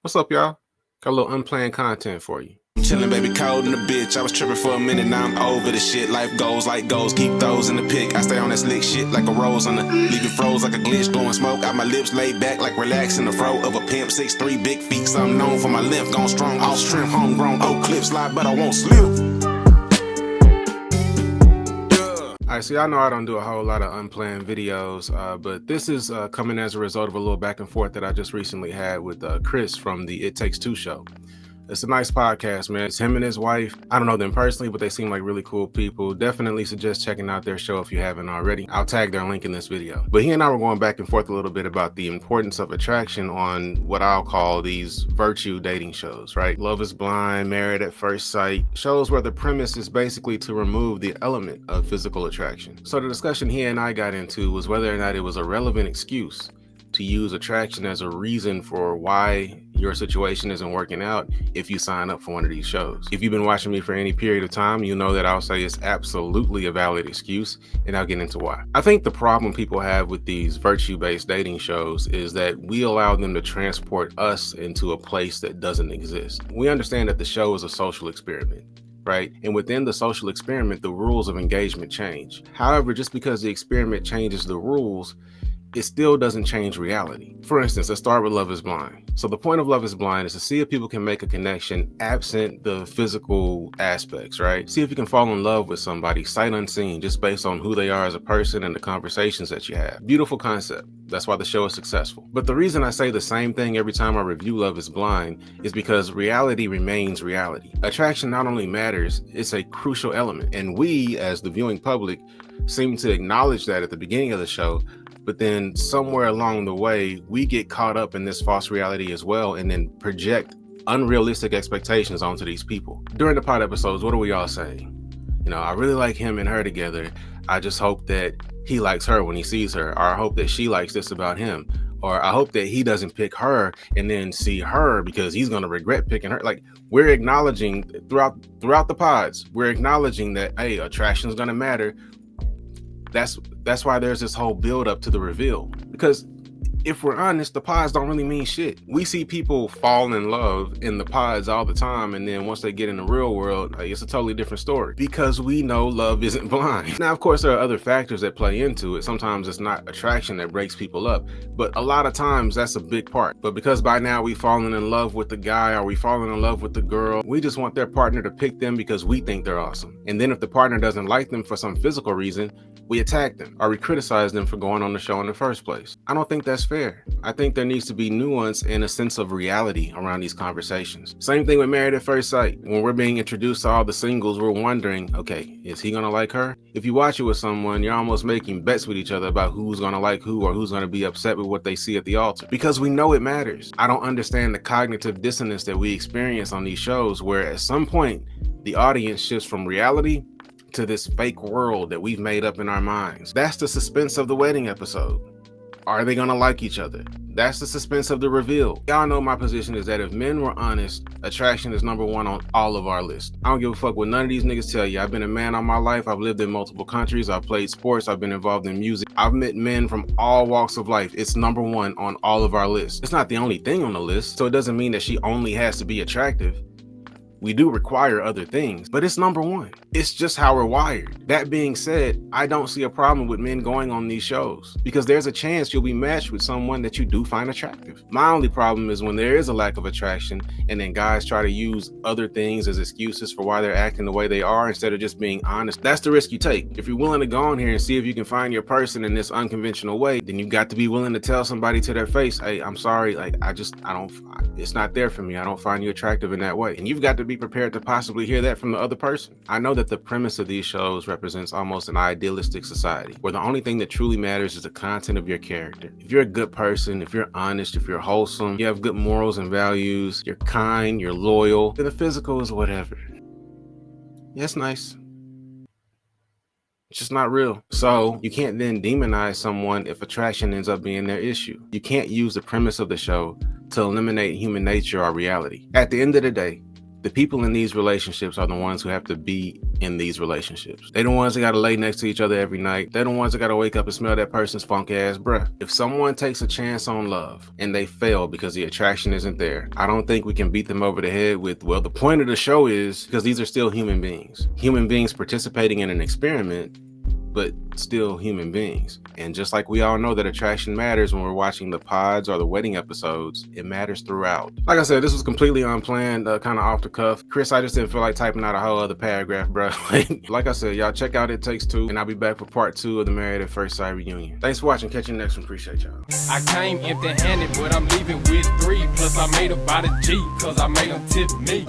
What's up, y'all? Got a little unplanned content for you. Chillin', baby, cold in the bitch. I was trippin' for a minute, now I'm over the shit. Life goes like goes, keep those in the pic. I stay on that slick shit like a rose on the leave it froze like a glitch, blowing smoke out my lips, laid back like relaxing the fro of a pimp. 6'3", big feet, something known for my length. Gone strong, off shrimp, homegrown, oak cliff slide, but I won't slip. Alright, so y'all know I don't do a whole lot of unplanned videos, but this is coming as a result of a little back and forth that I just recently had with Chris from the It Takes Two show. It's a nice podcast, man. It's him and his wife. I don't know them personally, but they seem like really cool people. Definitely suggest checking out their show if you haven't already. I'll tag their link in this video. But he and I were going back and forth a little bit about the importance of attraction on what I'll call these virtue dating shows, right? Love is Blind, Married at First Sight, shows where the premise is basically to remove the element of physical attraction. So the discussion he and I got into was whether or not it was a relevant excuse to use attraction as a reason for why your situation isn't working out if you sign up for one of these shows. If you've been watching me for any period of time, you know that I'll say it's absolutely a valid excuse, and I'll get into why. I think the problem people have with these virtue-based dating shows is that we allow them to transport us into a place that doesn't exist. We understand that the show is a social experiment, right? And within the social experiment, the rules of engagement change. However, just because the experiment changes the rules, it still doesn't change reality. For instance, let's start with Love is Blind. So the point of Love is Blind is to see if people can make a connection absent the physical aspects, right? See if you can fall in love with somebody sight unseen, just based on who they are as a person and the conversations that you have. Beautiful concept. That's why the show is successful. But the reason I say the same thing every time I review Love is Blind is because reality remains reality. Attraction not only matters, it's a crucial element. And we, as the viewing public, seem to acknowledge that at the beginning of the show, but then somewhere along the way, we get caught up in this false reality as well and then project unrealistic expectations onto these people. During the pod episodes, what are we all saying? You know, I really like him and her together. I just hope that he likes her when he sees her, or I hope that she likes this about him, or I hope that he doesn't pick her and then see her because he's going to regret picking her. Like, we're acknowledging throughout the pods, we're acknowledging that, hey, attraction is going to matter. That's why there's this whole build up to the reveal, because if we're honest, the pods don't really mean shit. We see people fall in love in the pods all the time, and then once they get in the real world, it's a totally different story, because we know love isn't blind. Now, of course, there are other factors that play into it. Sometimes it's not attraction that breaks people up, but a lot of times that's a big part. But because by now we've fallen in love with the guy, or we fallen in love with the girl, we just want their partner to pick them because we think they're awesome. And then if the partner doesn't like them for some physical reason, we attack them or we criticize them for going on the show in the first place. I don't think that's fair. I think there needs to be nuance and a sense of reality around these conversations. Same thing with Married at First Sight. When we're being introduced to all the singles, we're wondering, okay, is he gonna like her? If you watch it with someone, you're almost making bets with each other about who's gonna like who or who's gonna be upset with what they see at the altar, because we know it matters. I don't understand the cognitive dissonance that we experience on these shows, where at some point the audience shifts from reality to this fake world that we've made up in our minds. That's the suspense of the wedding episode. Are they gonna like each other? That's the suspense of the reveal. Y'all know my position is that if men were honest, attraction is number one on all of our lists. I don't give a fuck what none of these niggas tell you. I've been a man all my life. I've lived in multiple countries. I've played sports. I've been involved in music. I've met men from all walks of life. It's number one on all of our lists. It's not the only thing on the list, so it doesn't mean that she only has to be attractive. We do require other things, but it's number one. It's just how we're wired. That being said, I don't see a problem with men going on these shows, because there's a chance you'll be matched with someone that you do find attractive. My only problem is when there is a lack of attraction and then guys try to use other things as excuses for why they're acting the way they are instead of just being honest. That's the risk you take. If you're willing to go on here and see if you can find your person in this unconventional way, then you've got to be willing to tell somebody to their face, hey, I'm sorry, like it's not there for me. I don't find you attractive in that way. And you've got to be prepared to possibly hear that from the other person. I know that the premise of these shows represents almost an idealistic society where the only thing that truly matters is the content of your character. If you're a good person, if you're honest, if you're wholesome, you have good morals and values, you're kind, you're loyal, then the physical is whatever. Yeah, it's nice. It's just not real. So you can't then demonize someone if attraction ends up being their issue. You can't use the premise of the show to eliminate human nature or reality. At the end of the day, The people in these relationships are the ones who have to be in these relationships. They're the ones that got to lay next to each other every night. They're the ones that got to wake up and smell that person's funky ass breath. If someone takes a chance on love and they fail because the attraction isn't there, I don't think we can beat them over the head with, well, the point of the show is, because these are still human beings. Human beings participating in an experiment, but still human beings. And just like we all know that attraction matters when we're watching the pods or the wedding episodes, it matters throughout. Like I said, this was completely unplanned, kind of off the cuff. Chris, I just didn't feel like typing out a whole other paragraph, bro. Like I said, y'all check out It Takes Two, and I'll be back for part 2 of the Married at First Sight reunion. Thanks for watching. Catch you next one. Appreciate y'all. I came empty-handed, but I'm leaving with 3. Plus I made about a G, cause I made them tip me.